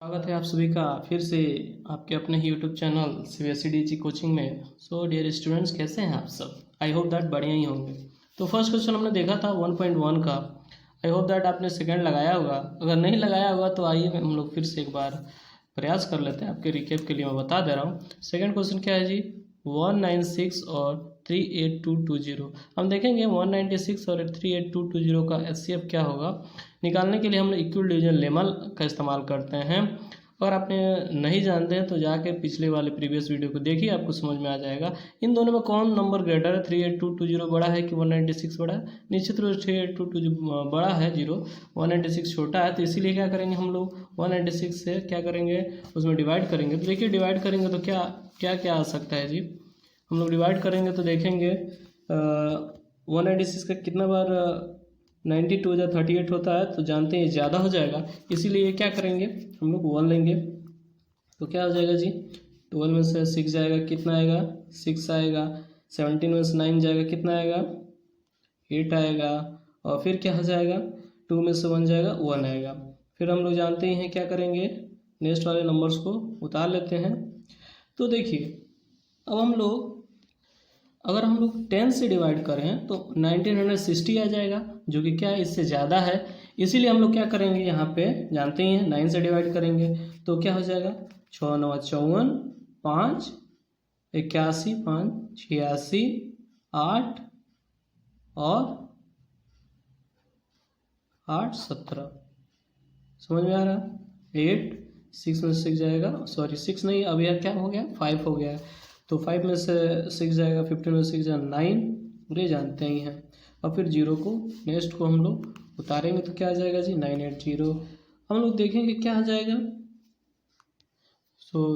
स्वागत है आप सभी का फिर से आपके अपने ही YouTube channel CBSE DG coaching में। सो डियर स्टूडेंट्स, कैसे हैं आप सब? आई होप दैट बढ़िया ही होंगे। तो फर्स्ट क्वेश्चन हमने देखा था 1.1 का। आई होप दैट आपने सेकंड लगाया होगा। अगर नहीं लगाया होगा तो आइए हम लोग फिर से एक बार प्रयास कर लेते हैं। आपके रिकेप के लिए मैं बता दे रहा हूँ। सेकेंड क्वेश्चन क्या है जी? 196 और 38220। हम देखेंगे 196 और 38220 का HCF क्या होगा। निकालने के लिए हम लोग इक्वल डिवीजन लेमल का इस्तेमाल करते हैं। अगर आपने नहीं जानते हैं तो जाके पिछले वाले प्रीवियस वीडियो को देखिए, आपको समझ में आ जाएगा। इन दोनों में कौन नंबर ग्रेटर है? 38220 बड़ा है कि 196 बड़ा है? निश्चित रूप से 38220 बड़ा है, 196 छोटा है। तो इसीलिए क्या करेंगे हम लोग 196 से क्या करेंगे, उसमें डिवाइड करेंगे। तो देखिए डिवाइड करेंगे तो क्या क्या क्या आ सकता है जी। हम लोग डिवाइड करेंगे तो देखेंगे 196 का कितना बार 92 या 38 होता है, तो जानते हैं ज़्यादा हो जाएगा। इसीलिए क्या करेंगे हम लोग 1 लेंगे। तो क्या हो जाएगा जी? 12 में से 6 जाएगा, कितना आएगा? 6 आएगा। 17 में से 9 जाएगा, कितना आएगा? 8 आएगा। और फिर क्या हो जाएगा? 2 में से 1 जाएगा, 1 आएगा। फिर हम लोग जानते ही हैं क्या करेंगे, नेक्स्ट वाले नंबर्स को उतार लेते हैं। तो देखिए अब हम लोग अगर हम लोग 10 से डिवाइड करें तो 1960 आ जाएगा, जो कि क्या है, इससे ज़्यादा है। इसीलिए हम लोग क्या करेंगे, यहाँ पे जानते ही हैं 9 से डिवाइड करेंगे तो क्या हो जाएगा? 6 9 54, 5 81, 5 86, 8 और 8 17। समझ में आ रहा है? 8 6 में 6 जाएगा, सॉरी 6 नहीं, अब यार क्या हो गया, 5 हो गया है। तो 5 में से 6 जाएगा, 15 में से 6 जाएगा 9, ये जानते ही हैं। और फिर जीरो को नेक्स्ट को हम लोग उतारेंगे तो क्या आ जाएगा जी? 980। हम लोग देखेंगे क्या आ जाएगा।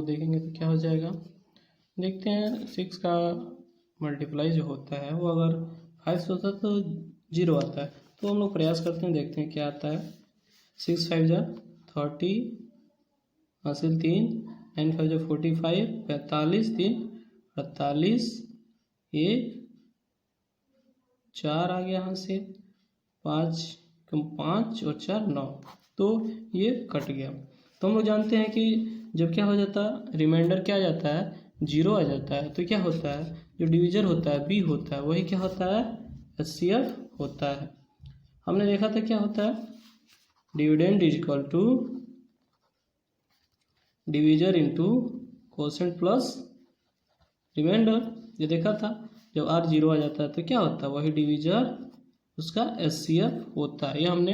देखेंगे तो क्या हो जाएगा, देखते हैं। 6 का मल्टीप्लाई जो होता है वो अगर 5 से होता है तो 0 आता है। तो हम लोग प्रयास करते हैं, देखते हैं क्या आता है। 6 5 जा 30, हासिल 3, 9 5 जा 45, 45 3 48, 1 4 आ गया यहाँ से, 5 5 और 4 9। तो ये कट गया। तो हम लोग जानते हैं कि जब क्या हो जाता है, रिमाइंडर क्या आ जाता है? 0 आ जाता है। तो क्या होता है, जो डिवीजर होता है B होता है, वही क्या होता है? HCF होता है। हमने देखा था क्या होता है, dividend is equal to divisor into quotient plus remainder. ये देखा था, जब R 0 आ जाता है तो क्या होता है, वही डिवीजर उसका HCF होता है। ये हमने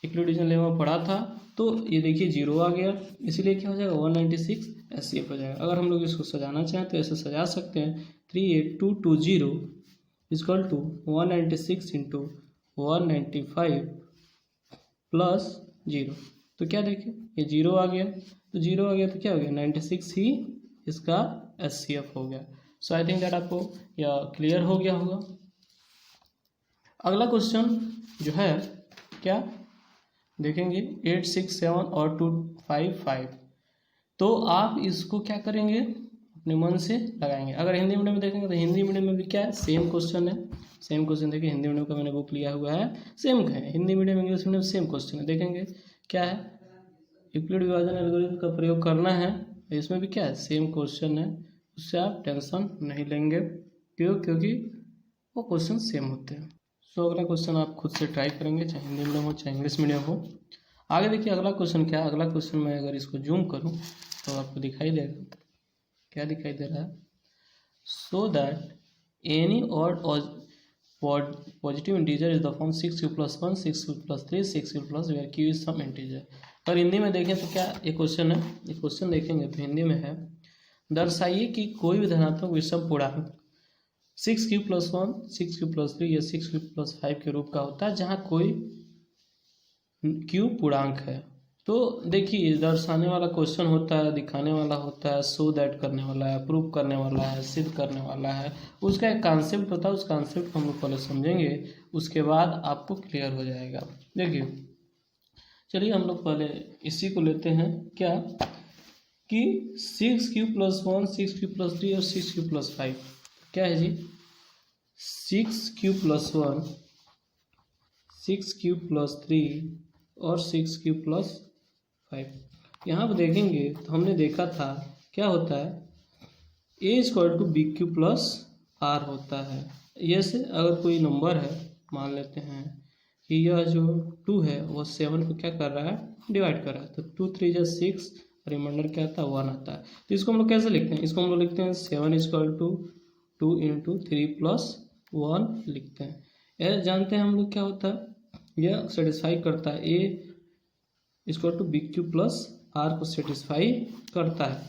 इक्वल डिवीजन लेवल में पढ़ा था। तो ये देखिए 0 आ गया, इसीलिए क्या हो जाएगा, 196 HCF हो जाएगा। अगर हम लोग इसको सजाना चाहें तो ऐसे सजा सकते हैं, 38220 इक्वल टू 196 इंटू 195 प्लस 0। तो क्या देखिए ये 0 आ गया, तो 0 आ गया तो क्या हो गया, 96 ही इसका HCF हो गया। सो आई थिंक दैट आपको यह क्लियर हो गया होगा। अगला क्वेश्चन जो है क्या देखेंगे, 8 6 7 और 2 5 5। तो आप इसको क्या करेंगे, अपने मन से लगाएंगे। अगर हिंदी मीडियम में देखेंगे तो हिंदी मीडियम में भी क्या है, सेम क्वेश्चन है। सेम क्वेश्चन देखिए, हिंदी मीडियम का मैंने बुक लिया हुआ है, सेम है। Hindi medium English medium same question है। देखेंगे क्या है, यूक्लिड विभाजन एल्गोरिथम का प्रयोग करना है। इसमें भी क्या है, सेम क्वेश्चन है। उससे आप टेंशन नहीं लेंगे, क्योंकि वो क्वेश्चन सेम होते हैं। सो अगला क्वेश्चन आप खुद से ट्राई करेंगे, चाहे हिंदी मीडियम हो चाहे इंग्लिश मीडियम हो। आगे देखिए अगला क्वेश्चन क्या है। अगला क्वेश्चन में अगर इसको जूम करूं तो आपको दिखाई देगा, क्या दिखाई दे रहा है, so that any odd positive integer is the form 6q + 1 6q + 3 6q + where q is some integer. अगर हिंदी में देखें तो क्या ये क्वेश्चन है, ये क्वेश्चन देखेंगे तो हिंदी में है, दर्शाइए कि कोई भी धनात्मक विषम पूर्णांक 6q + 1 6q + 3 या 6q + 5 के रूप का होता है, जहाँ कोई q पूर्णांक है। तो देखिए दर्शाने वाला क्वेश्चन होता है, दिखाने वाला होता है, शो दैट करने वाला है, प्रूव करने वाला है, सिद्ध करने वाला है। उसका एक कॉन्सेप्ट होता है, उस कॉन्सेप्ट को हम लोग पहले समझेंगे, उसके बाद आपको क्लियर हो जाएगा। देखिए चलिए हम लोग पहले इसी को लेते हैं, क्या कि 6q + 1 6q + 3 और 6q + 5 क्या है जी, 6q + 1 6q + 3 और 6q + 5। यहाँ पर देखेंगे तो हमने देखा था क्या होता है, a equal to b q plus r होता है। जैसे अगर कोई नंबर है, मान लेते हैं कि यह जो 2 है वो 7 को क्या कर रहा है, डिवाइड कर रहा है, तो 2 3 जा 6, रिमाइंडर क्या आता है 1 आता है। तो इसको हम लोग कैसे लिखते हैं, इसको हम लोग लिखते हैं 7 इक्वल टू 2 इंटू 3 प्लस 1 लिखते हैं। यह जानते हैं हम लोग क्या होता है, यह सेटिस्फाई करता है, a equal to b q plus r को सेटिस्फाई करता है।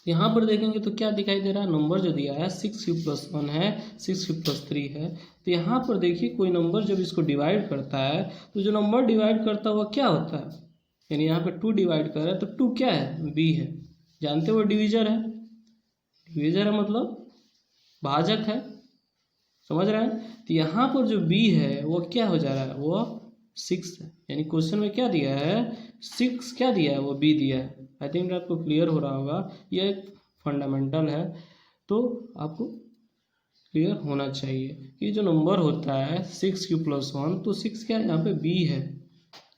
यहाँ पर देखेंगे तो क्या दिखाई दे रहा है, नंबर जो दिया है 6 क्यू प्लस 1 है, 6 क्यू प्लस 3 है। तो यहाँ पर देखिए कोई नंबर जब इसको डिवाइड करता है तो जो नंबर डिवाइड करता है वो क्या होता है, यानी यहाँ पे 2 डिवाइड कर रहा है तो 2 क्या है, बी है। जानते हो डिवीजर है, डिवीजर है मतलब भाजक है, समझ रहे हैं। तो यहाँ पर जो बी है वो क्या हो जा रहा है, वो 6 है, यानी क्वेश्चन में क्या दिया है 6 क्या दिया है, वो बी दिया है। आई थिंक आपको क्लियर हो रहा होगा, यह एक फंडामेंटल है, तो आपको क्लियर होना चाहिए कि जो नंबर होता है 6 क्यू प्लस 1, तो 6 क्या है यहाँ पे बी है,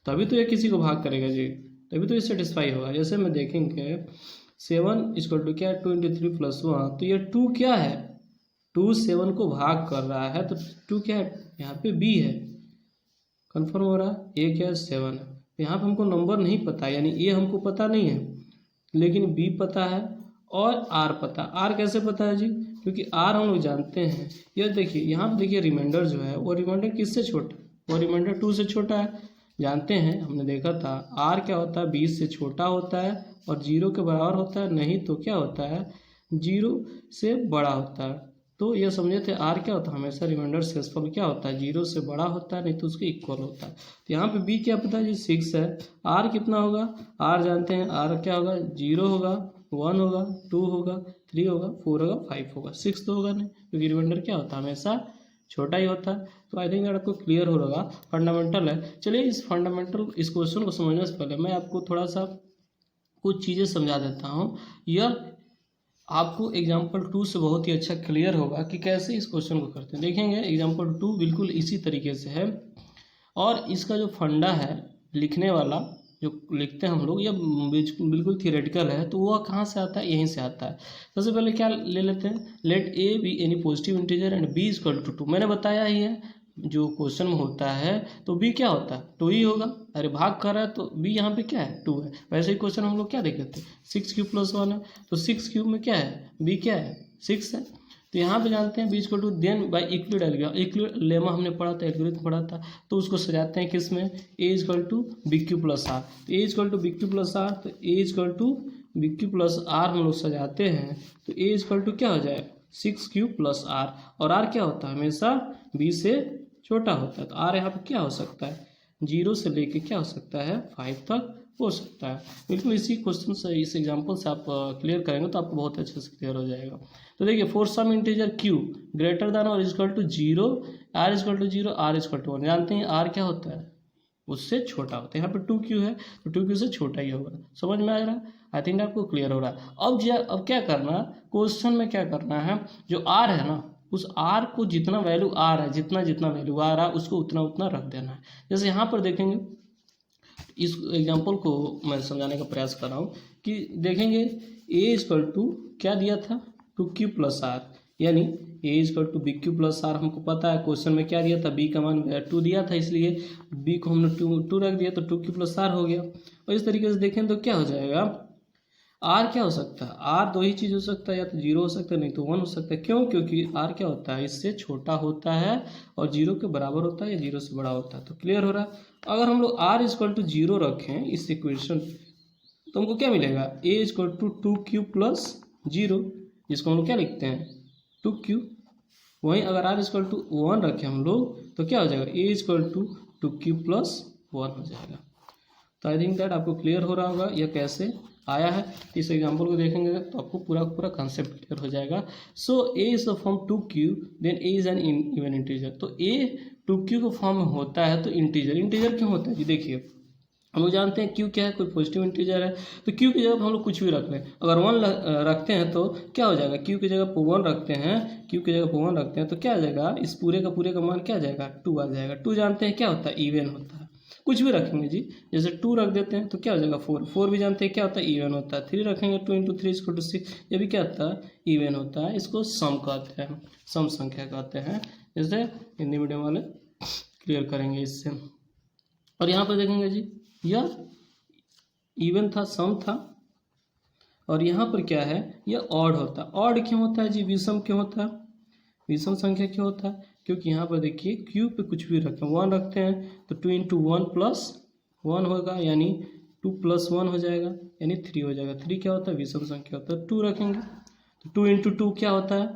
तभी तो ये किसी को भाग करेगा जी, तभी तो ये सेटिस्फाई होगा। जैसे मैं देखेंगे 7 इक्वल टू क्या है 2 इंटू 3 प्लस 1, तो ये 2 क्या है, 2 7 को भाग कर रहा है, तो 2 क्या है यहाँ पे बी है, कन्फर्म हो रहा है। ए क्या है 7 है, यहाँ पे हमको नंबर नहीं पता, यानी ए हमको पता नहीं है, लेकिन बी पता है और आर पता। आर कैसे पता है जी, क्योंकि आर हम लोग जानते हैं। यह देखिए यहाँ पे देखिए रिमाइंडर जो है वो रिमाइंडर किससे छोटा है, वो रिमाइंडर 2 से छोटा है, जानते हैं, हमने देखा था। आर क्या होता है 20 से छोटा होता है और 0 के बराबर होता है, नहीं तो क्या होता है 0 से बड़ा होता है। तो यह समझे थे आर क्या होता है, हमेशा रिमाइंडर शेषफल क्या होता है 0 से बड़ा होता है, नहीं तो उसके इक्वल होता है। तो यहाँ पे बी क्या पता है जी 6 है, आर कितना होगा, आर जानते हैं, आर क्या होगा 0 होगा, 1 होगा, 2 होगा, 3 होगा, 4 होगा, 5 होगा, 6 तो होगा नहीं, क्योंकि रिमाइंडर क्या होता है हमेशा छोटा ही होता है। तो आई थिंक आपको क्लियर हो रहा, फंडामेंटल है। चलिए इस फंडामेंटल इस क्वेश्चन को समझने से पहले मैं आपको थोड़ा सा कुछ चीज़ें समझा देता हूँ, यह आपको एग्जाम्पल 2 से बहुत ही अच्छा क्लियर होगा कि कैसे इस क्वेश्चन को करते हैं। देखेंगे एग्जाम्पल 2 बिल्कुल इसी तरीके से है, और इसका जो फंडा है लिखने वाला जो लिखते हैं हम लोग, यह बिल्कुल थियोरेटिकल है, तो वह कहाँ से आता है, यहीं से आता है। सबसे पहले क्या ले लेते हैं, let a be any positive integer and b equal to 2। मैंने बताया ही है जो क्वेश्चन में होता है तो बी क्या होता है 2 ही होगा, अरे भाग कर रहा है तो बी यहाँ पे क्या है 2 है। वैसे ही क्वेश्चन हम लोग क्या देख लेते हैं 6 क्यूब प्लस 1 है, तो 6 क्यूब में क्या है बी क्या है 6 है। तो यहाँ पे जानते हैं b equal to then by Euclid algorithm, Euclid lemma हमने पढ़ा था, एल्गोरिथम पढ़ा था, तो उसको सजाते हैं किस में, a equal to b q plus r. तो a equal to b q plus r, तो a equal to b q plus r हम लोग सजाते हैं, तो ए इक्वल टू क्या हो जाए 6 क्यू प्लस आर, और आर क्या होता है हमेशा बी से छोटा होता है। तो आर यहाँ पे क्या हो सकता है 0 से लेके क्या हो सकता है 5 तक हो सकता है। बिल्कुल इसी क्वेश्चन से, इस एग्जांपल से आप क्लियर करेंगे तो आपको बहुत अच्छे से क्लियर हो जाएगा। तो देखिए for some integer q greater than और equal to 0, r equal to 0, r equal to 1, जानते हैं r क्या होता है उससे छोटा होता है। यहाँ पे 2q है तो 2q से छोटा ही होगा, समझ में आ रहा है, आई थिंक आपको क्लियर हो रहा है। अब क्या करना क्वेश्चन में, क्या करना है जो r है ना उस r को जितना वैल्यू आ रहा है, जितना जितना वैल्यू आ रहा है उसको उतना उतना रख देना है। जैसे यहाँ पर देखेंगे इस एग्जांपल को मैं समझाने का प्रयास कर रहा हूँ कि देखेंगे a इक्वल टू क्या दिया था 2q प्लस आर, यानी a equal to b q plus r हमको पता है क्वेश्चन में क्या दिया था b का मान 2 दिया था, इसलिए b को हमने 2 रख दिया तो 2q प्लस आर हो गया। और इस तरीके से देखें तो क्या हो जाएगा r क्या हो सकता है, r 2 ही चीज़ हो सकता है, या तो 0 हो सकता है नहीं तो 1 हो सकता है। क्यों, क्योंकि r क्या होता है इससे छोटा होता है और 0 के बराबर होता है या 0 से बड़ा होता है। तो क्लियर हो रहा है। अगर हम लोग r इक्वल टू 0 रखें इस इक्वेशन तो हमको क्या मिलेगा a equal to 2q plus 0, जिसको हम लोग क्या लिखते हैं 2q। वहीं अगर r इक्वल टू 1 रखें हम लोग तो क्या हो जाएगा a equal to 2q plus 1 हो जाएगा। तो आई थिंक दैट आपको क्लियर हो रहा होगा यह कैसे आया है। इस एग्जांपल को देखेंगे तो आपको पूरा कंसेप्ट क्लियर हो जाएगा। So a is the form 2q then a is an even integer. तो a 2q को फॉर्म में होता है तो इंटीजर क्यों होता है जी, देखिए हम लोग जानते हैं q क्या है, कोई पॉजिटिव इंटीजर है, तो q की जगह हम लोग कुछ भी रख लें। अगर 1 रखते हैं तो क्या हो जाएगा, q की जगह पर 1 रखते हैं, q की जगह पर 1 रखते हैं तो क्या आ जाएगा, इस पूरे का मान क्या आ जाएगा 2 आ जाएगा। 2 जानते हैं क्या होता है इवन होता है। कुछ भी रखेंगे जी, जैसे 2 रख देते हैं तो क्या हो जाएगा 4, 4 भी जानते हैं क्या होता है इवन होता है। 3 रखेंगे 2 × 3 = 6, ये भी क्या होता है इवन होता है, इसको सम कहते हैं, सम संख्या कहते हैं। जैसे हिंदी मीडियम वाले क्लियर करेंगे इससे। और यहाँ पर देखेंगे जी यह इवन था, सम था, और यहाँ पर क्या है यह ऑड होता है। ऑड क्यों होता है जी, विषम क्यों होता है, विषम संख्या क्यों होता है, क्योंकि यहाँ पर देखिए क्यू पे कुछ भी रखें, 1 रखते हैं तो 2 × 1 + 1 होगा, यानी 2 + 1 हो जाएगा, यानी 3 हो जाएगा। 3 क्या होता है विषम संख्या होता है। 2 रखेंगे तो 2 × 2 क्या होता है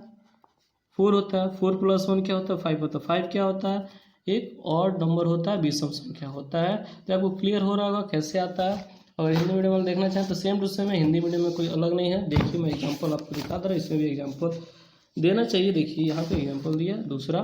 4 होता है, 4 + 1 क्या होता है 5 होता है। 5 क्या होता है एक ऑड नंबर होता है, विषम संख्या होता है। तो आपको क्लियर हो रहा होगा कैसे आता है। अगर हिंदी मीडियम में देखना चाहें तो सेम टू सेम है, हिंदी मीडियम में कोई अलग नहीं है। देखिए मैं एग्जाम्पल आपको दिखा दे रहा हूँ, इसमें भी एग्जाम्पल देना चाहिए। देखिए यहाँ पे एग्जाम्पल दिया, दूसरा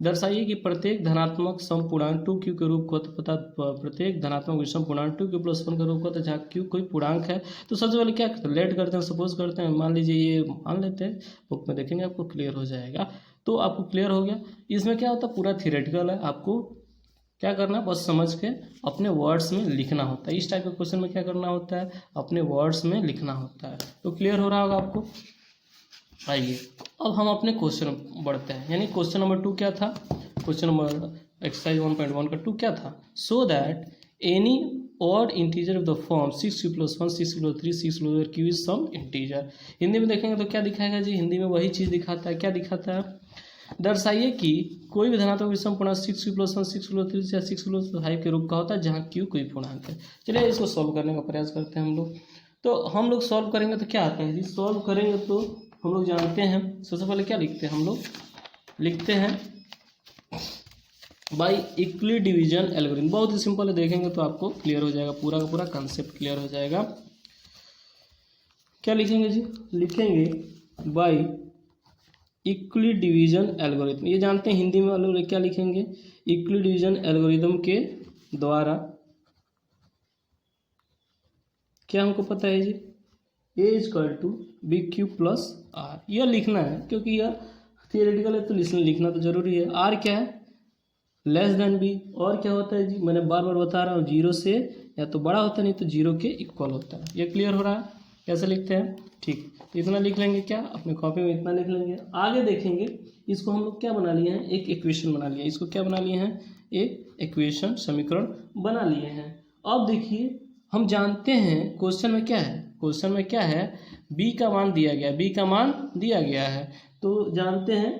दर्शाइए कि प्रत्येक धनात्मक सम पूर्णांक 2q के रूप को तथा प्रत्येक धनात्मक विषम पूर्णांक 2q + 1 के रूप को, जहाँ q कोई पूर्णांक है। तो सबसे पहले क्या करते हैं लेट करते हैं, सपोज करते हैं, मान लीजिए ये मान लेते हैं, बुक में देखेंगे आपको क्लियर हो जाएगा। तो आपको क्लियर हो गया। इसमें क्या होता है पूरा थियोरेटिकल है, आपको क्या करना है बस समझ के अपने वर्ड्स में लिखना होता है। इस टाइप के क्वेश्चन में क्या करना होता है अपने वर्ड्स में लिखना होता है। तो क्लियर हो रहा होगा आपको। आइए अब हम अपने क्वेश्चन बढ़ते हैं, यानी क्वेश्चन नंबर 2 क्या था, क्वेश्चन नंबर एक्सरसाइज 1.1 का 2 क्या था, so that any odd integer of the form 6q + 1 6q + 3 6q + q is some integer. Hindi में देखेंगे तो क्या दिखाएगा जी, हिंदी में वही चीज़ दिखाता है। क्या दिखाता है, दर्शाइए कि कोई भी धनात्मक विषम पूर्णांक 6q + 1 6q + 3 या 6q + 5 के रूप का होता है, जहाँ q कोई पूर्णांक है। चलिए इसको सॉल्व करने का प्रयास करते हैं हम लोग। तो हम लोग सॉल्व करेंगे तो क्या आता है जी, सॉल्व करेंगे तो हम लोग जानते हैं सबसे पहले क्या लिखते हैं, हम लोग लिखते हैं बाय इक्वली डिवीजन एल्गोरिथम। बहुत ही सिंपल है, देखेंगे तो आपको क्लियर हो जाएगा, पूरा का पूरा कंसेप्ट क्लियर हो जाएगा। क्या लिखेंगे जी, लिखेंगे बाय इक्वली डिवीजन एल्गोरिथम। ये जानते हैं हिंदी में वाले लोग क्या लिखेंगे, इक्वली डिवीजन एल्गोरिथम के द्वारा क्या हमको पता है जी A = BQ + R। यह लिखना है क्योंकि यह थियोरेटिकल है तो लिखना तो जरूरी है। R क्या है B, और क्या होता है जी मैंने बार बार बता रहा हूँ 0 से या तो बड़ा होता है नहीं तो 0 के इक्वल होता है। ये क्लियर हो रहा है कैसे लिखते हैं, ठीक इतना लिख लेंगे, क्या अपने कॉपी में इतना लिख लेंगे। आगे देखेंगे इसको हम लोग क्या बना लिए हैं, एक इक्वेशन बना लिया, इसको क्या बना लिए हैं एक इक्वेशन समीकरण बना लिए हैं। अब देखिए हम जानते हैं क्वेश्चन में क्या है, क्वेश्चन में क्या है b का मान दिया गया, b का मान दिया गया है। तो जानते हैं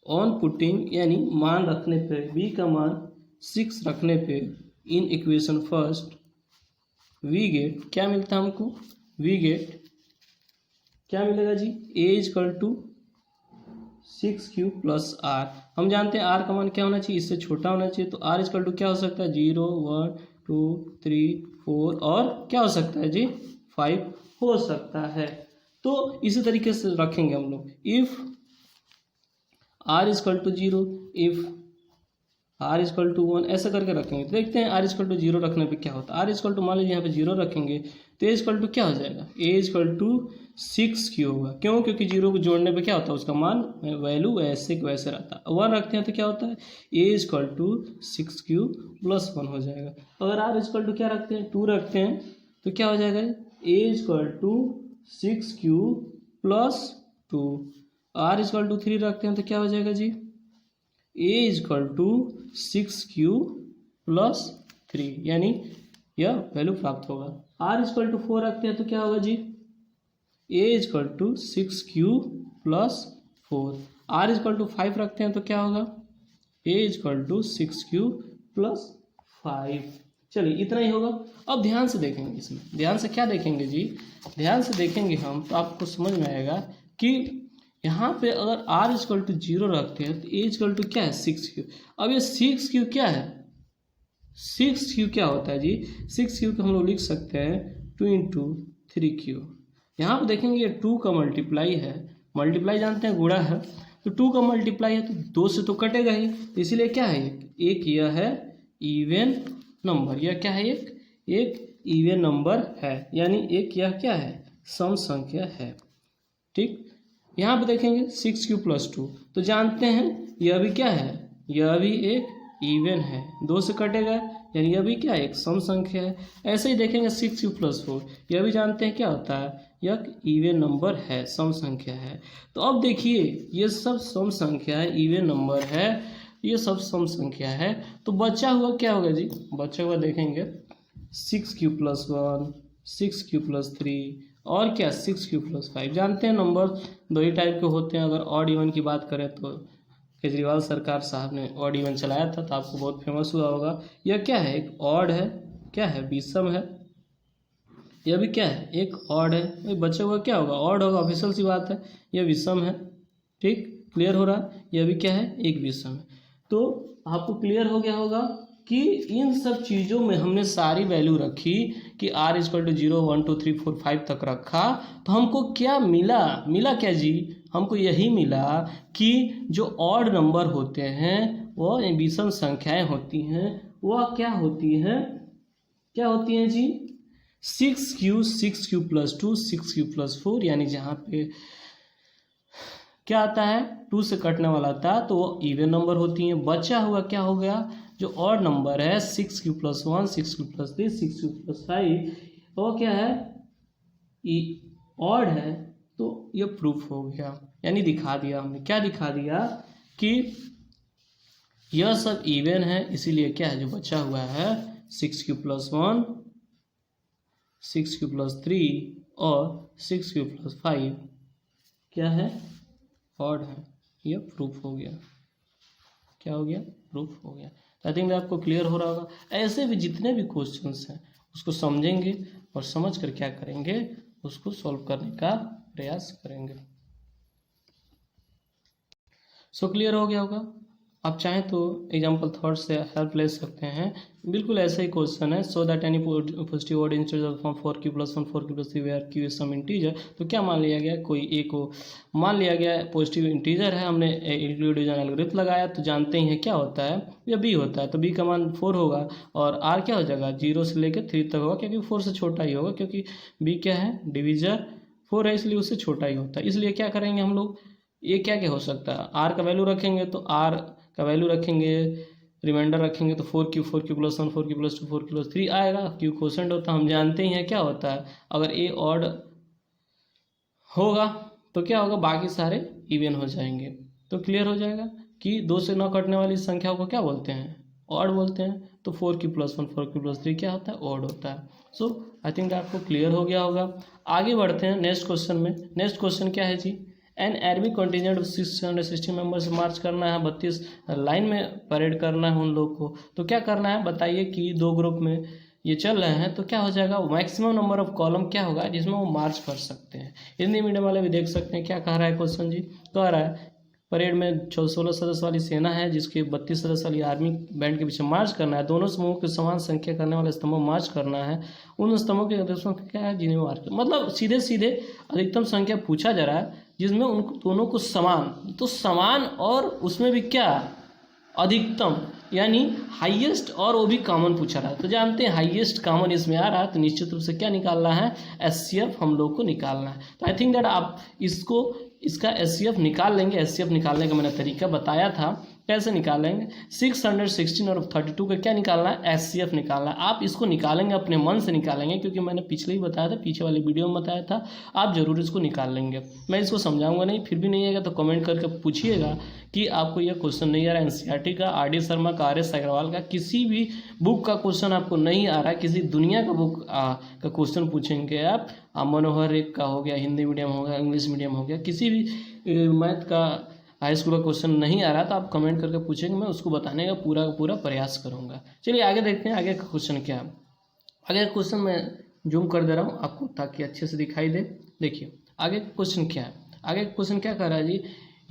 ऑन पुटिंग यानी मान रखने पे b का मान 6 रखने पे in equation first we get क्या मिलता है हमको, वी गेट क्या मिलेगा जी A = 6q + R। हम जानते हैं R का मान क्या होना चाहिए, इससे छोटा होना चाहिए। तो R = क्या हो सकता है 0 1 2 3 4 और क्या हो सकता है जी 5 हो सकता है। तो इसी तरीके से रखेंगे हम लोग, इफ R = 0 इफ R = 1 ऐसा करके रखेंगे। तो देखते हैं R = 0 रखने पे क्या होता है। R = मान लीजिए यहाँ पे 0 रखेंगे तो A = क्या हो जाएगा, A = 6q होगा। क्यों, क्योंकि 0 को जोड़ने पे क्या होता है उसका मान वैल्यू वैसे के वैसे रहता है। 1 रखते हैं तो क्या होता है A = 6q + 1 हो जाएगा। अगर R = क्या रखते हैं 2 रखते हैं तो क्या हो जाएगा A = 6q + 2। R = 3 रखते हैं तो क्या हो जाएगा जी A = 6q + 3, यानी यह वैल्यू प्राप्त होगा। R = 4 रखते हैं तो क्या होगा जी A = 6q + 4। R = 5 रखते हैं तो क्या होगा A = 6q + 5। चलिए इतना ही होगा। अब ध्यान से देखेंगे, इसमें ध्यान से क्या देखेंगे जी, ध्यान से देखेंगे हम तो आपको समझ में आएगा कि यहाँ पे अगर R = 0 रखते हैं तो A = क्या है 6q। अब ये 6q क्या है, 6q क्या होता है जी, 6q को हम लोग लिख सकते हैं 2 × 3q। यहाँ पे देखेंगे ये 2 का मल्टीप्लाई है, मल्टीप्लाई जानते हैं गुणा है, तो 2 का मल्टीप्लाई है तो 2 से तो कटेगा ही, तो इसीलिए क्या है एक यह है इवन नंबर, यह क्या है एक इवन नंबर है, यानी एक यह क्या है सम संख्या है। ठीक, यहाँ पे देखेंगे 6q + 2 तो जानते हैं यह भी क्या है, यह भी एक इवन है, 2 से कटेगा यानी यह भी क्या है, एक सम संख्या है। ऐसे ही देखेंगे 6u+4, यह भी जानते हैं क्या होता है, यह इवन नंबर है, सम संख्या है। तो अब देखिए ये सब सम संख्या है, इवन नंबर है, ये सब सम संख्या है। तो बचा हुआ क्या होगा जी, बचा हुआ देखेंगे 6q+1, 6q+3 और क्या 6q+5। जानते हैं नंबर दो ही टाइप के होते हैं। अगर ऑड इवन की बात करें तो केजरीवाल सरकार साहब ने ऑड इवन चलाया था तो आपको बहुत फेमस हुआ होगा। यह क्या है, एक ऑड है, क्या है, विषम है। यह भी क्या है, एक ऑड है। बचे हुआ क्या होगा, ऑड होगा, ऑफिशियल सी बात है। यह विषम है, ठीक, क्लियर हो रहा है। यह भी क्या है, एक विषम है। तो आपको क्लियर हो गया होगा कि इन सब चीज़ों में हमने सारी वैल्यू रखी कि r = 0, 1, 2, 3, 4, 5 तक रखा तो हमको क्या मिला, मिला क्या जी, हमको यही मिला कि जो ऑड नंबर होते हैं वो विषम संख्याएं होती हैं, वह क्या होती हैं, क्या होती हैं जी, 6q, 6q+2, 6q+4, यानी जहाँ पे क्या आता है, 2 से कटने वाला आता है तो वो इवन नंबर होती हैं। बचा हुआ क्या हो गया, जो ऑड नंबर है 6q+1, 6q+3, 6q+5, वो क्या है, ऑड है। तो ये प्रूफ हो गया, यानी दिखा दिया हमने, क्या दिखा दिया कि यह सब इवन है, इसीलिए क्या है, जो बचा हुआ है 6q+1, 6q+3 और 6q+5 क्या है, ऑड है। यह प्रूफ हो गया, क्या हो गया, प्रूफ हो गया। आई थिंक आपको क्लियर हो रहा होगा। ऐसे भी जितने भी क्वेश्चंस हैं उसको समझेंगे और समझ कर क्या करेंगे, उसको सॉल्व करने का प्रयास करेंगे। सो क्लियर हो गया होगा। आप चाहें तो एग्जाम्पल थर्ड से हेल्प ले सकते हैं। बिल्कुल ऐसा ही क्वेश्चन है। So that any positive odd integer form 4q+1, 4q+3 where q is some integer. तो क्या मान लिया गया, कोई ए को मान लिया गया पॉजिटिव इंटीजर है, हमने यूक्लिड डिवीजन एल्गोरिथम लगाया तो जानते ही हैं क्या होता है, या बी होता है। तो बी का मान 4 होगा और आर क्या हो जाएगा, 0 से लेकर 3 तक होगा, क्योंकि 4 से छोटा ही होगा, क्योंकि बी क्या है, डिविजर 4 है, इसलिए उससे छोटा ही होता है। इसलिए क्या करेंगे हम लोग, ये क्या क्या हो सकता है, आर का वैल्यू रखेंगे तो आर का वैल्यू रखेंगे, रिमाइंडर रखेंगे तो 4q, 4q+1, 4q+2, 4q+3 आएगा। क्यू क्वोशेंट होता है, हम जानते ही हैं क्या होता है। अगर ए ऑड होगा तो क्या होगा, बाकी सारे इवन हो जाएंगे। तो क्लियर हो जाएगा कि 2 से 9 कटने वाली संख्या को क्या बोलते हैं, ऑड बोलते हैं। तो 4q+1, 4q+3 क्या होता है, ऑड होता है। सो आई थिंक आपको क्लियर हो गया होगा। आगे बढ़ते हैं नेक्स्ट क्वेश्चन में। नेक्स्ट क्वेश्चन क्या है जी, an army contingent of 660 members march करना है, 32 लाइन में परेड करना है उन लोग को। तो क्या करना है बताइए कि 2 ग्रुप में ये चल रहे हैं, तो क्या हो जाएगा, मैक्सिमम नंबर ऑफ कॉलम क्या होगा जिसमें वो मार्च कर सकते हैं। हिंदी मीडियम वाले भी देख सकते हैं क्या कह रहा है क्वेश्चन जी। कह रहा है परेड में 16 सदस्य वाली सेना है जिसके 32 सदस्य वाली आर्मी बैंड के पीछे मार्च करना है। दोनों समूहों के समान संख्या करने वाले स्तंभों में मार्च करना है। उन स्तंभों के अध्यक्षों क्या है जिन्हें मार्च, मतलब सीधे सीधे अधिकतम संख्या पूछा जा रहा है जिसमें उन दोनों को समान, तो समान और उसमें भी क्या अधिकतम, यानी हाईएस्ट, और वो भी कॉमन पूछा रहा है। तो जानते हैं हाईएस्ट कॉमन इसमें आ रहा है, तो निश्चित रूप से क्या निकालना है, एचसीएफ हम लोग को निकालना है। तो आई थिंक दैट आप इसका एचसीएफ निकाल लेंगे। एचसीएफ निकालने का मैंने तरीका बताया था, कैसे निकालेंगे। 616 और 32 का क्या निकालना है, एचसीएफ निकालना है। आप इसको निकालेंगे, अपने मन से निकालेंगे, क्योंकि मैंने पिछले ही बताया था, पीछे वाले वीडियो में बताया था। आप जरूर इसको निकाल लेंगे। मैं इसको समझाऊंगा नहीं, फिर भी नहीं आएगा तो कमेंट करके पूछिएगा कि आपको यह क्वेश्चन नहीं आ रहा है। एनसीईआरटी का, आर.डी. शर्मा का, आर.एस. अग्रवाल का, किसी भी बुक का क्वेश्चन आपको नहीं आ रहा है, किसी दुनिया का बुक का क्वेश्चन पूछेंगे आप, मनोहर एक का हो गया, हिंदी मीडियम हो गया, इंग्लिश मीडियम हो गया, किसी भी मैथ का हाई स्कूल का क्वेश्चन नहीं आ रहा तो आप कमेंट करके पूछेंगे, मैं उसको बताने का पूरा प्रयास करूंगा। चलिए आगे देखते हैं आगे का क्वेश्चन क्या है। आगे का क्वेश्चन मैं जूम कर दे रहा हूँ आपको ताकि अच्छे से दिखाई दे। देखिए आगे क्वेश्चन क्या है। आगे क्वेश्चन क्या कर रहा है जी,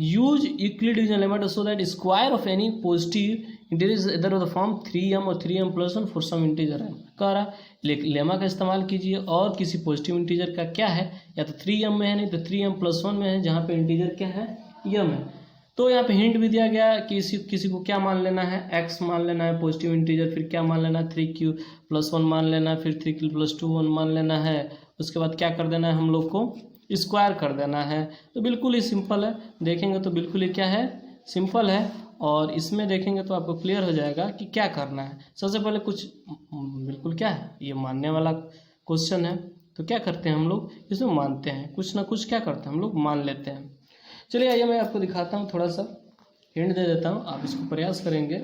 use Euclid division lemma so that square of any positive integer इधर ऑफ द फॉर्म 3m और 3m+1 फॉर सम इंटीजर है। कह रहा लेमा का इस्तेमाल कीजिए और किसी पॉजिटिव इंटीजर का क्या है, या तो 3m में है, नहीं तो 3m+1 में है, जहाँ पे इंटीजर क्या है, m है। तो यहाँ पे हिंट भी दिया गया कि किसी को क्या मान लेना है, x मान लेना है पॉजिटिव इंटीजर, फिर क्या मान लेना है 3q+1 मान लेना है, फिर 3q+2 मान लेना है। उसके बाद क्या कर देना है, हम लोग को स्क्वायर कर देना है। तो बिल्कुल ही सिंपल है, देखेंगे तो बिल्कुल ही क्या है, सिंपल है। और इसमें देखेंगे तो आपको क्लियर हो जाएगा कि क्या करना है। सबसे पहले कुछ बिल्कुल क्या है, ये मानने वाला क्वेश्चन है, तो क्या करते हैं हम लोग इसमें मानते हैं, कुछ ना कुछ क्या करते हैं हम लोग मान लेते हैं। चलिए आइए मैं आपको दिखाता हूँ, थोड़ा सा हिंट दे देता हूँ, आप इसको प्रयास करेंगे।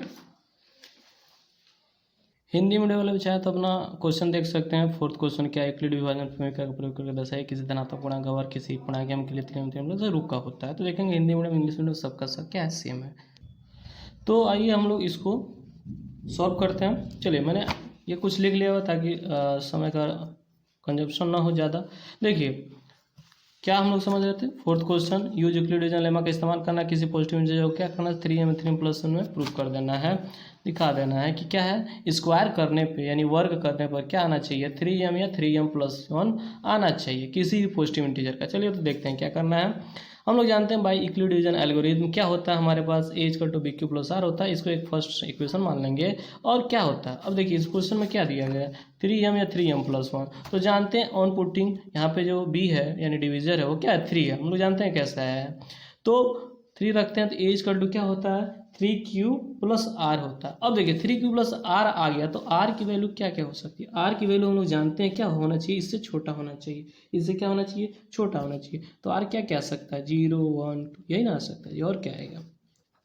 हिंदी मीडियम वाले भी चाहे तो अपना क्वेश्चन देख सकते हैं। फोर्थ क्वेश्चन क्या है, यूक्लिड विभाजन प्रमेय का प्रयोग करके दर्शाइए किसी धनात्मक पूर्णांक और किसी पूर्णांक के लिए त्रिकोणमिति से रूप का होता है। तो देखेंगे हिंदी मीडियम इंग्लिश मीडियम सबका सब क्या है, सेम है। तो आइए हम लोग इसको सॉल्व करते हैं। चलिए मैंने ये कुछ लिख लिया हुआ ताकि समय का कंजप्शन ना हो ज़्यादा। देखिए क्या हम लोग समझ रहे थे, fourth question, use Euclid division lemma का इस्तेमाल करना, किसी पॉजिटिव इंटीजर को क्या करना, 3m 3m+1 में प्रूव कर देना है, दिखा देना है कि क्या है, स्क्वायर करने पे यानी वर्ग करने पर क्या आना चाहिए, 3m या 3m+1 आना चाहिए किसी भी पॉजिटिव इंटीजर का। चलिए तो देखते हैं क्या करना है। हम लोग जानते हैं बाई यूक्लिड डिवीजन एल्गोरिथम क्या होता है, हमारे पास a = bq+r होता है, इसको एक फर्स्ट इक्वेशन मान लेंगे। और क्या होता है, अब देखिए इस क्वेश्चन में क्या दिया गया है, 3m या 3m+1, तो जानते हैं ऑन पुटिंग यहाँ पे जो b है यानी डिविजर है वो क्या है, 3 है, हम लोग जानते हैं कैसा है, तो 3 रखते हैं तो a = क्या होता है, 3q+r होता है। अब देखिए 3q+r आ गया तो r की वैल्यू क्या क्या हो सकती है, r की वैल्यू हम लोग जानते हैं क्या होना चाहिए, इससे छोटा होना चाहिए, इससे क्या होना चाहिए, छोटा होना चाहिए। तो r क्या क्या आ सकता है, 0 1 2, यही ना आ सकता है, और क्या आएगा।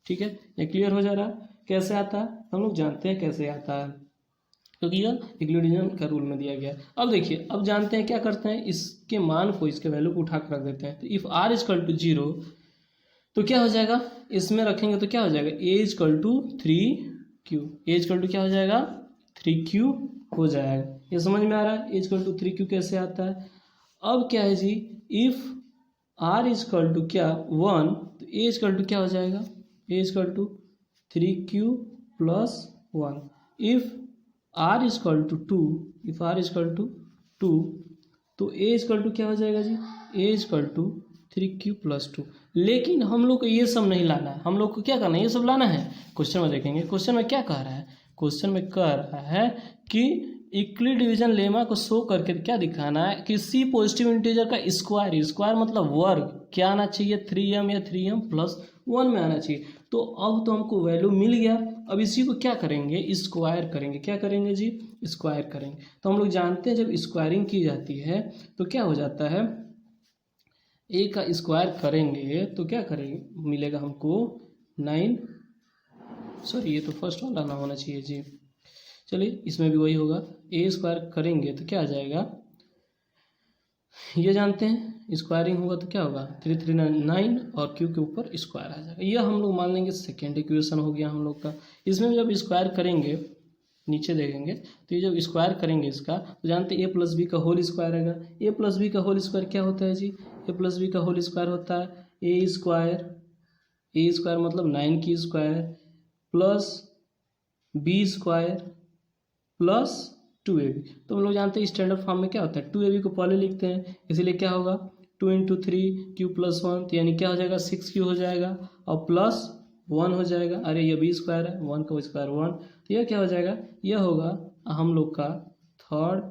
ठीक है, ये क्लियर हो जा रहा है कैसे आता है, हम लोग जानते हैं कैसे आता है क्योंकि यह यूक्लिड डिवीजन का रूल में दिया गया है। अब देखिए अब जानते हैं क्या करते हैं, इसके मान को इसके वैल्यू को उठा कर रख देते हैं। तो इफ़ r = 0 तो क्या हो जाएगा, इसमें रखेंगे तो क्या हो जाएगा, a = 3q, a = क्या हो जाएगा, 3q हो जाएगा। ये समझ में आ रहा है, a = 3q कैसे आता है। अब क्या है जी, इफ r = क्या 1 तो a = क्या हो जाएगा, a = 3q+1। If r = 2, if r = 2 तो a = क्या हो जाएगा जी, a = 3q+2। लेकिन हम लोग को ये सब नहीं लाना है, हम लोग को क्या करना है, ये सब लाना है। क्वेश्चन में देखेंगे, क्वेश्चन में क्या कह रहा है, क्वेश्चन में कह रहा है कि यूक्लिड डिवीजन लेमा को शो करके क्या दिखाना है, किसी पॉजिटिव इंटीजर का स्क्वायर, स्क्वायर मतलब वर्ग क्या आना चाहिए, 3m या 3m+1 में आना चाहिए। तो अब तो हमको वैल्यू मिल गया, अब इसी को क्या करेंगे, स्क्वायर करेंगे। क्या करेंगे जी, स्क्वायर करेंगे। तो हम लोग जानते हैं जब स्क्वायरिंग की जाती है तो क्या हो जाता है, a का स्क्वायर करेंगे तो क्या करेंगे, मिलेगा हमको 9, सॉरी ये तो फर्स्ट वाला ना होना चाहिए जी, चलिए इसमें भी वही होगा, a² करेंगे तो क्या आ जाएगा, ये जानते हैं स्क्वायरिंग होगा तो क्या होगा, 3 3 9 और q के ऊपर स्क्वायर आ जाएगा। यह हम लोग मान लेंगे सेकेंड इक्वेशन हो गया हम लोग का। इसमें भी जब स्क्वायर करेंगे नीचे देखेंगे तो ये जब स्क्वायर करेंगे इसका तो जानते हैं a + b का होल स्क्वायर आएगा। a + b का होल स्क्वायर क्या होता है जी, a + b का होल स्क्वायर होता है a² मतलब 9 की square plus b² plus 2ab। तो हम लोग जानते हैं स्टैंडर्ड फॉर्म में क्या होता है, 2ab को पहले लिखते हैं, इसीलिए क्या होगा 2 × 3 q+1, तो यानी क्या हो जाएगा 6q हो जाएगा और प्लस 1 हो जाएगा, अरे ये b² है, 1 का स्क्वायर 1, तो यह क्या हो जाएगा, यह होगा हम लोग का थर्ड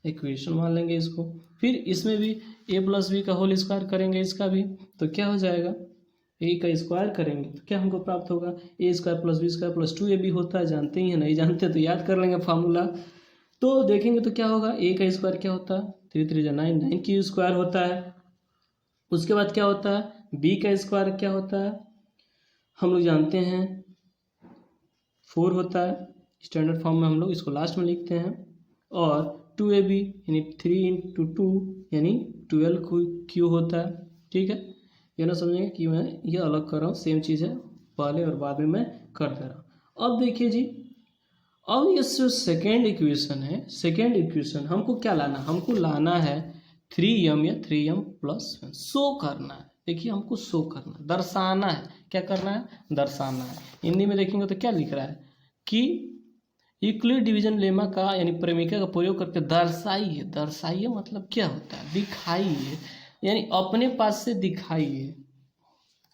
इक्वेशन मान लेंगे इसको। फिर इसमें भी a + b का होल स्क्वायर करेंगे इसका भी, तो क्या हो जाएगा, a का स्क्वायर करेंगे तो क्या हमको प्राप्त होगा, a² + b² + 2ab होता है, जानते ही है, नहीं जानते तो याद कर लेंगे फार्मूला। तो देखेंगे तो क्या होगा, a का स्क्वायर क्या होता है, 3 3 9 9 की स्क्वायर होता है। उसके बाद क्या होता है, b का स्क्वायर क्या होता है, हम लोग जानते हैं 4 होता है, स्टैंडर्ड फॉर्म में हम लोग इसको लास्ट में लिखते हैं। और 2ab यानी 3 × 2 यानी 12q होता है। ठीक है, ये ना समझेंगे कि मैं ये अलग कर रहा हूँ, सेम चीज़ है, पहले और बाद में मैं कर दे रहा हूँ। अब देखिए जी, अब ये जो सेकेंड इक्वेशन है, सेकेंड इक्वेशन हमको क्या लाना, हमको लाना है 3m या 3m+1 शो करना है। देखिए हमको शो करना, दर्शाना है, क्या करना है, दर्शाना है। हिंदी में देखेंगे तो क्या लिख रहा है कि यूक्लिड डिवीजन लेमा का यानी प्रेमिका का प्रयोग करके दर्शाइए, दर्शाइए मतलब क्या होता है, दिखाइए, यानी अपने पास से दिखाइए।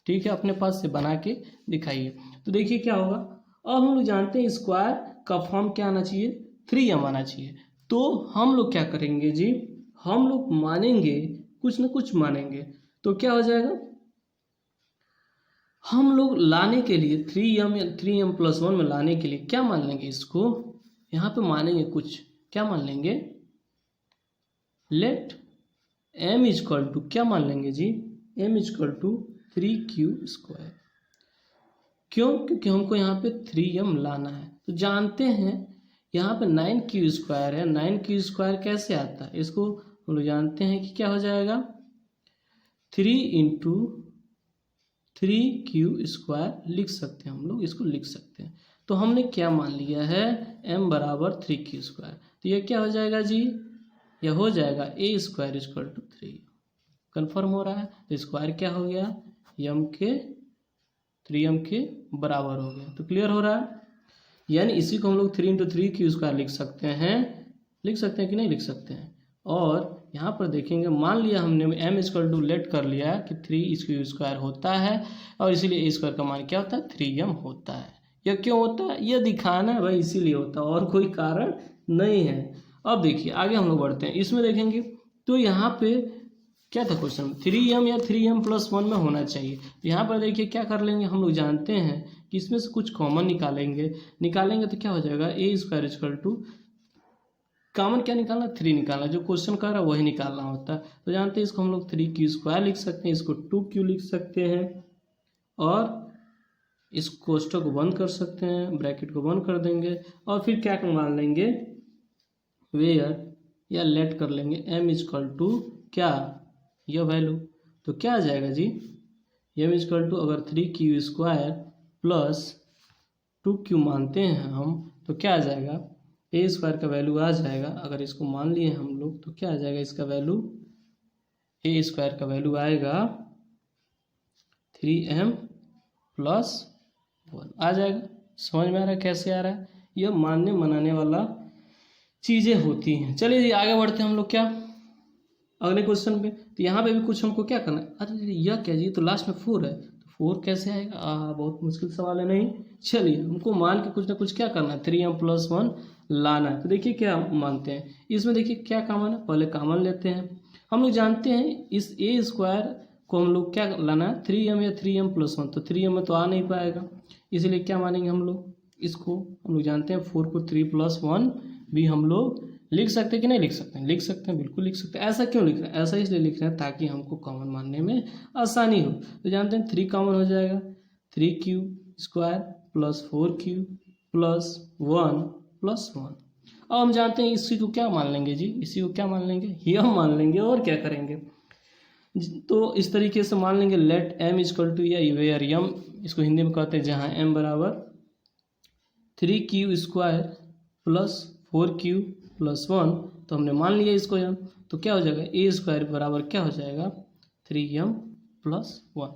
ठीक है, अपने पास से बना के दिखाइए। तो देखिए क्या होगा, अब हम लोग जानते हैं स्क्वायर का फॉर्म क्या आना चाहिए, 3m आना चाहिए। तो हम लोग क्या करेंगे जी, हम लोग मानेंगे, कुछ ना कुछ मानेंगे, तो क्या हो जाएगा, हम लोग लाने के लिए 3m या 3m+1 में लाने के लिए क्या मान लेंगे, इसको यहाँ पे मानेंगे कुछ, क्या मान लेंगे, लेट m इजक्वल टू क्या मान लेंगे जी, m इजक्वल टू 3q²। क्यों? क्योंकि हमको यहाँ पे 3m लाना है। तो जानते हैं यहाँ पे 9q² है, 9q² कैसे आता है, इसको हम लोग जानते हैं कि क्या हो जाएगा, 3 × 3q² लिख सकते हैं, हम लोग इसको लिख सकते हैं। तो हमने क्या मान लिया है, m बराबर 3q²। तो ये क्या हो जाएगा जी, यह हो जाएगा a² = 3। कन्फर्म हो रहा है। तो स्क्वायर क्या हो गया, m के 3m के बराबर हो गया। तो क्लियर हो रहा है। यानी इसी को हम लोग 3 × 3q² लिख सकते हैं कि नहीं लिख सकते हैं। और यहाँ पर देखेंगे, मान लिया हमने m = लेट कर लिया कि 3q² होता है, और इसीलिए a² का मान क्या होता है, 3m होता है। यह क्यों होता है, यह दिखाना है भाई, इसीलिए होता है, और कोई कारण नहीं है। अब देखिए आगे हम लोग बढ़ते हैं, इसमें देखेंगे तो यहाँ पे क्या था क्वेश्चन, 3m या 3m+1 में होना चाहिए। तो यहाँ पर देखिए क्या कर लेंगे, हम लोग जानते हैं कि इसमें से कुछ कॉमन निकालेंगे तो क्या हो जाएगा, a² = कॉमन क्या निकालना, 3 निकालना, जो क्वेश्चन कर रहा है वही निकालना होता है। तो जानते हैं इसको हम लोग 3q² लिख सकते हैं, इसको 2q लिख सकते हैं, और इस कोष्ठक को बंद कर सकते हैं, ब्रैकेट को बंद कर देंगे, और फिर क्या मान लेंगे, वेयर या लेट कर लेंगे m = क्या, यह वैल्यू। तो क्या आ जाएगा जी, m = अगर 3q² + 2q मानते हैं हम, तो क्या आ जाएगा, a² का वैल्यू आ जाएगा। अगर इसको मान लिए हम लोग तो क्या आ जाएगा, इसका वैल्यू a² का वैल्यू आएगा 3m+1 आ जाएगा। समझ में आ रहा है कैसे आ रहा है, यह मानने मनाने वाला चीज़ें होती हैं। चलिए जी आगे बढ़ते हैं हम लोग क्या, अगले क्वेश्चन पे। तो यहाँ पे भी कुछ हमको क्या करना है, अरे यह क्या जी, तो लास्ट में 4 है, तो 4 कैसे आएगा, बहुत मुश्किल सवाल है। नहीं, चलिए हमको मान के कुछ ना कुछ क्या करना है, 3m+1 लाना है। तो देखिए क्या मानते हैं, इसमें देखिए क्या कॉमन है, पहले कॉमन लेते हैं। हम लोग जानते हैं इस a² को हम लोग क्या लाना है, 3m या 3m+1, तो 3m में तो आ नहीं पाएगा, इसलिए क्या मानेंगे हम लोग, इसको हम लोग जानते हैं 4 को 3+1 भी हम लोग लिख सकते हैं कि नहीं लिख सकते हैं, लिख सकते हैं, बिल्कुल लिख सकते हैं। ऐसा क्यों लिख रहे हैं, ऐसा इसलिए लिख रहे हैं ताकि हमको कॉमन मानने में आसानी हो। तो जानते हैं 3 कॉमन हो जाएगा, 3q² + 4q + 1 + 1। अब हम जानते हैं इसी को क्या मान लेंगे जी, इसी को क्या मान लेंगे, यह मान लेंगे, और क्या करेंगे। तो इस तरीके से मान लेंगे लेट m = या वेयर m, इसको हिंदी में कहते हैं जहाँ m बराबर 3q² + 4q + 1। तो हमने मान लिया इसको m, तो क्या हो जाएगा, a² बराबर क्या हो जाएगा, 3m+1।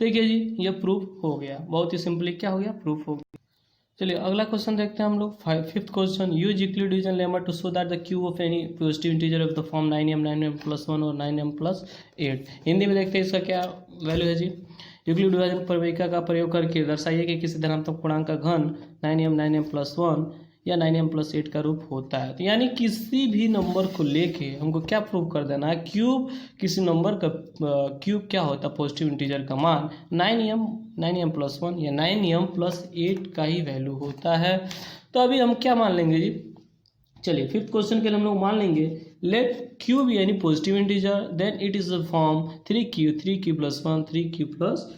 देखिए जी यह प्रूफ हो गया, बहुत ही सिंपली क्या हो गया, प्रूफ हो गया। चलिए अगला क्वेश्चन देखते हैं हम लोग, 5th question, use Euclid division lemma to show that the cube of any positive integer of the form 9m 9m+1 और 9m+8। हिंदी में देखते हैं इसका क्या वैल्यू है जी, यूक्लिड डिवीजन प्रवेशिका का प्रयोग करके दर्शाइए कि किसी धनात्मक पूर्णांक का घन 9m 9m+1 या 9m+8 का रूप होता है। तो यानी किसी भी नंबर को लेके हमको क्या प्रूव कर देना है, क्यूब किसी नंबर का क्यूब क्या होता है, पॉजिटिव इंटीजर का मान 9m+1 या 9m+8 का ही वैल्यू होता है। तो अभी हम क्या मान लेंगे जी, चलिए 5th क्वेश्चन के लिए हम लोग मान लेंगे लेट क्यूब यानी positive integer, then it is the form 3q+1 3q+2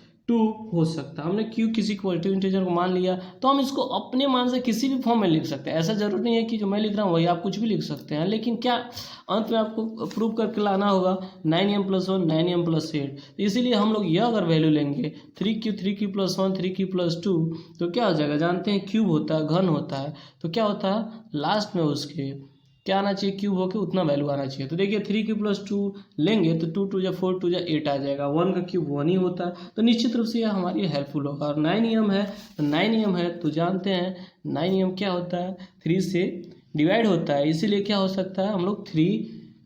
हो सकता है। हमने क्यू किसी पॉजिटिव इंटीजर को मान लिया, तो हम इसको अपने मान से किसी भी फॉर्म में लिख सकते हैं। ऐसा जरूरी नहीं है कि जो मैं लिख रहा हूँ वही आप कुछ भी लिख सकते हैं, लेकिन क्या अंत में आपको प्रूव करके लाना होगा 9m+1 9m+8। तो इसीलिए हम लोग यह अगर वैल्यू लेंगे 3q+1 3q+2, तो क्या हो जाएगा, जानते हैं क्यूब होता है, घन होता है, तो क्या होता है लास्ट में उसके क्या आना चाहिए, क्यूब होके उतना वैल्यू आना चाहिए। तो देखिए 3q+2 लेंगे तो 2 2 4 2 8 आ जाएगा, 1 का क्यूब 1 ही होता है, तो निश्चित रूप से यह हमारी हेल्पफुल होगा। और 9m है तो 9m है तो जानते हैं 9m क्या होता है, 3 से डिवाइड होता है, इसीलिए क्या हो सकता है, हम लोग 3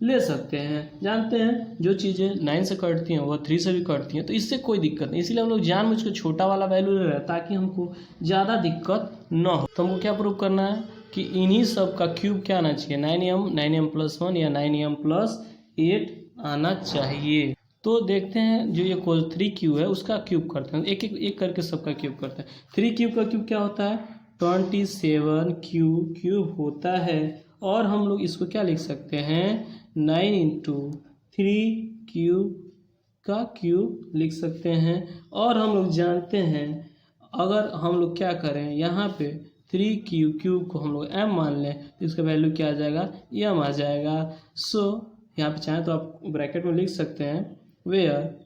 ले सकते हैं। जानते हैं जो चीज़ें 9 से कटती हैं वह 3 से भी कटती हैं, तो इससे कोई दिक्कत नहीं, इसीलिए हम लोग जानबूझ के छोटा वाला वैल्यू ले रहे हैं ताकि हमको ज़्यादा दिक्कत न हो। तो हमको क्या प्रूव करना है कि इन्हीं सब का क्यूब क्या आना चाहिए, 9m 9m+1 या 9m+8 आना चाहिए। तो देखते हैं जो ये कोस 3q है उसका क्यूब करते हैं, एक एक एक करके सबका क्यूब करते हैं। 3q का क्यूब क्या होता है 27q क्यूब होता है। और हम लोग इसको क्या लिख सकते हैं 9 × 3q का क्यूब लिख सकते हैं। और हम लोग जानते हैं अगर हम लोग क्या करें यहाँ पे 3q क्यूब को हम लोग m मान लें तो इसका वैल्यू क्या आ जाएगा m आ जाएगा। सो यहाँ पे चाहें तो आप ब्रैकेट में लिख सकते हैं वेयर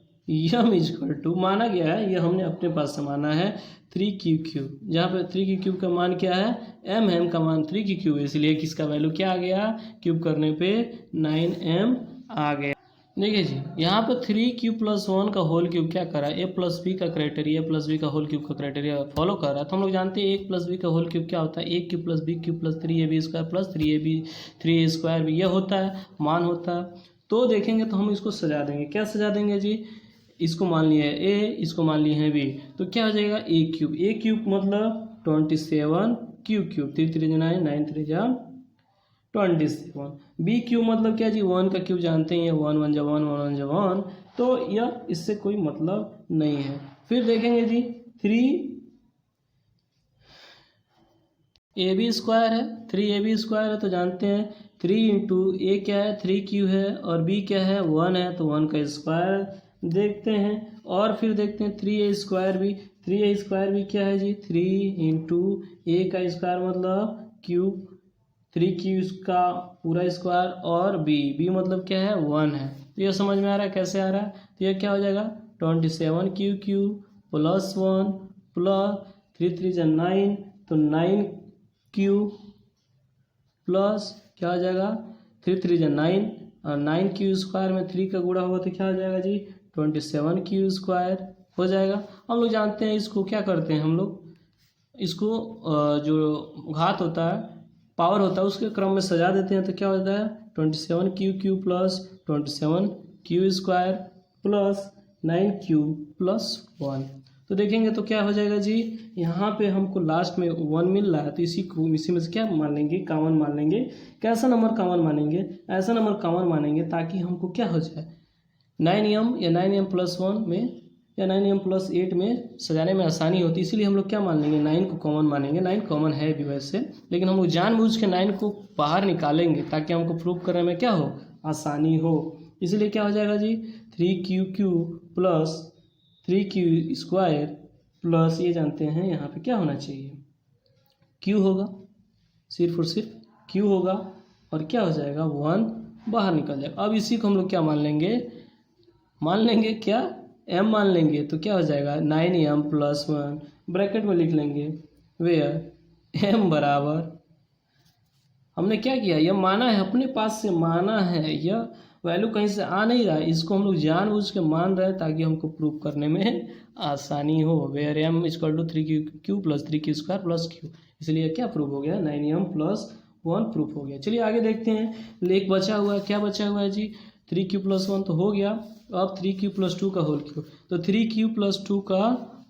m इजक्वल टू माना गया है, ये हमने अपने पास से माना है 3q क्यूब, जहाँ पे 3q क्यूब का मान क्या है m का मान 3q क्यूब है, इसलिए किसका वैल्यू क्या आ गया क्यूब करने पे 9m आ गया। देखिए जी यहाँ पर 3q + 1 का होल क्यूब क्या कर रहा है a + b का क्राइटेरिया +b का होल क्यूब का क्राइटेरिया फॉलो कर रहा है। तो हम लोग जानते हैं a + b का होल क्यूब क्या होता है a³ + b³ + 3ab² + 3a² भी यह होता है मान होता है। तो देखेंगे तो हम इसको सजा देंगे, क्या सजा देंगे जी, इसको मान लिया है a, इसको मान लिए हैं b, तो क्या हो जाएगा a³ मतलब 27q³, 3 × 3 = 9, 9 × 3 = 27। बी क्यूब मतलब क्या जी 1 का क्यूब जानते हैं 1 1 = 1 1 = 1, तो यह इससे कोई मतलब नहीं है। फिर देखेंगे जी 3ab² है, 3ab² है तो जानते हैं 3 × a क्या है 3q है और b क्या है 1 है तो 1 का स्क्वायर देखते हैं। और फिर देखते हैं 3a² भी, 3a² भी क्या है जी 3 × a का स्क्वायर मतलब क्यूब 3q का पूरा स्क्वायर और b मतलब क्या है 1 है। तो यह समझ में आ रहा है कैसे आ रहा है, तो यह क्या हो जाएगा 27q³ + 1 + 3 × 3 = 9, तो 9q प्लस क्या हो जाएगा 3 × 3 = 9 और 9q² में 3 का गुणा होगा तो क्या हो जाएगा जी 27q² हो जाएगा। हम लोग जानते हैं इसको क्या करते हैं हम लोग इसको जो घात होता है पावर होता है उसके क्रम में सजा देते हैं, तो क्या होता है 27q³ + 27q² + 9q + 1। तो देखेंगे तो क्या हो जाएगा जी यहाँ पे हमको लास्ट में 1 मिल रहा है तो इसी में से क्या मान लेंगे कॉमन मान लेंगे। कैसा नंबर कॉमन मानेंगे, ऐसा नंबर कॉमन मानेंगे ताकि हमको क्या हो जाए 9m या 9m + 1 में या 9m + 8 में सजाने में आसानी होती है, इसीलिए हम लोग क्या मान लेंगे 9 को कॉमन मानेंगे। 9 कॉमन है भी वैसे, लेकिन हम लोग जानबूझ के 9 को बाहर निकालेंगे ताकि हमको प्रूव करने में क्या हो आसानी हो। इसलिए क्या हो जाएगा जी 3q³ + 3q² प्लस ये जानते हैं यहाँ पे क्या होना चाहिए q होगा, सिर्फ और सिर्फ q होगा और क्या हो जाएगा 1 बाहर निकल जाएगा। अब इसी को हम लोग क्या मान लेंगे क्या m मान लेंगे, तो क्या हो जाएगा 9m + 1 ब्रैकेट में लिख लेंगे वेयर m बराबर हमने क्या किया यह माना है अपने पास से माना है, यह वैल्यू कहीं से आ नहीं रहा है, इसको हम लोग जानबूझ के मान रहे हैं ताकि हमको प्रूव करने में आसानी हो। Where m = 3q³ + 3q² + q, इसलिए क्या प्रूव हो गया 9m + 1 प्रूफ हो गया। चलिए आगे देखते हैं एक बचा हुआ है, क्या बचा हुआ है जी 3q + 1 तो हो गया, अब 3q + 2 का होल क्यूब, तो 3q + 2 का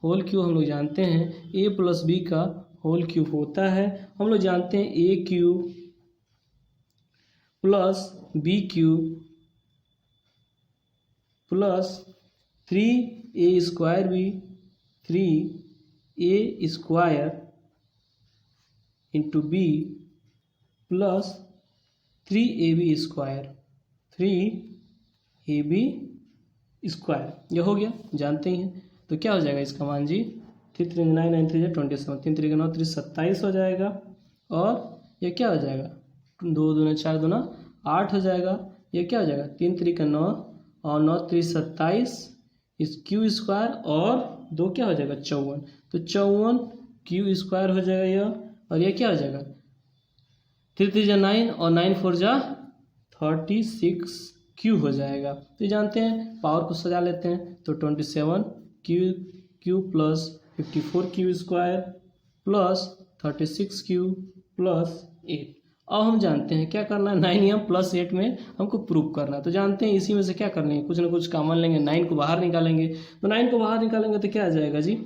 होल क्यूब हम लोग जानते हैं a + b का होल क्यूब होता है। हम लोग जानते हैं a³ + b³ + 3a² भी 3a² × b + 3ab², 3ab² यह हो गया जानते ही हैं। तो क्या हो जाएगा इसका मान जी 3 × 3 = 9, 9 × 3 = 27, 3 × 3 = 9, 3 × 27 हो जाएगा और यह क्या हो जाएगा 2 दूना 4 दूना 8 हो जाएगा। यह क्या हो जाएगा 3 × 3 = 9 और 9 × 3 = 27 इस q² और 2 क्या हो जाएगा 54, तो 54q² हो जाएगा यह, और यह क्या हो जाएगा 3 × 3 = 9 और 9 × 4 = 36q हो जाएगा। तो जानते हैं पावर को सजा लेते हैं, तो 27q³ + 54q² + 36q + 8। अब हम जानते हैं क्या करना है 9m + 8 में हमको प्रूव करना है, तो जानते हैं इसी में से क्या करनी है कुछ ना कुछ कॉमन लेंगे, 9 को बाहर निकालेंगे, तो 9 को बाहर निकालेंगे तो क्या आ जाएगा जी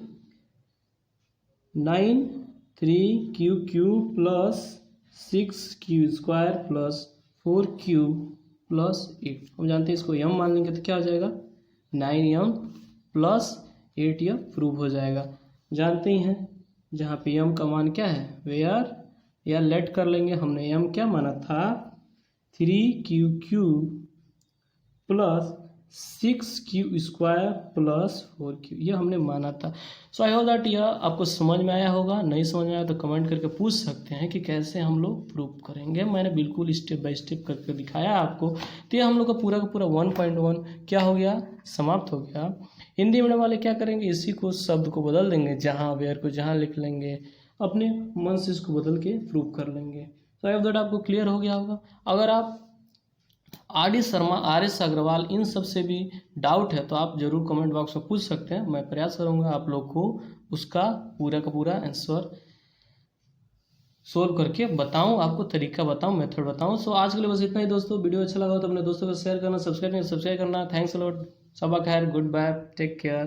9 3q³ + 6q² + 4q + 8। हम जानते हैं इसको m मान लेंगे तो क्या हो जाएगा 9m प्लस 8 प्रूव हो जाएगा। जानते ही हैं जहाँ पे m का मान क्या है, वेयर या लेट कर लेंगे, हमने m क्या माना था 3QQ plus 6Q² plus 4Q, ये हमने माना था। सो आई होप दैट यह आपको समझ में आया होगा। नहीं समझ में आया तो कमेंट करके पूछ सकते हैं कि कैसे हम लोग प्रूव करेंगे। मैंने बिल्कुल स्टेप बाय स्टेप करके दिखाया आपको। तो ये हम लोग का पूरा 1.1 क्या हो गया, समाप्त हो गया। हिंदी मीडियम वाले क्या करेंगे, इसी को शब्द को बदल देंगे, जहाँ वेयर को जहाँ लिख लेंगे, अपने मन से इसको बदल के प्रूव कर लेंगे। तो आई होप दैट आपको क्लियर हो गया होगा। अगर आप RD शर्मा, RS अग्रवाल इन सब से भी डाउट है तो आप जरूर कमेंट बॉक्स में पूछ सकते हैं। मैं प्रयास करूंगा आप लोग को उसका पूरा का पूरा आंसर सोल्व करके बताऊं, आपको तरीका बताऊं, मेथड बताऊं। सो आज के लिए बस इतना ही दोस्तों। वीडियो अच्छा लगा तो अपने दोस्तों को शेयर करना, सब्सक्राइब करना। Thanks a lot. सबा खैर, गुड बाय, टेक केयर।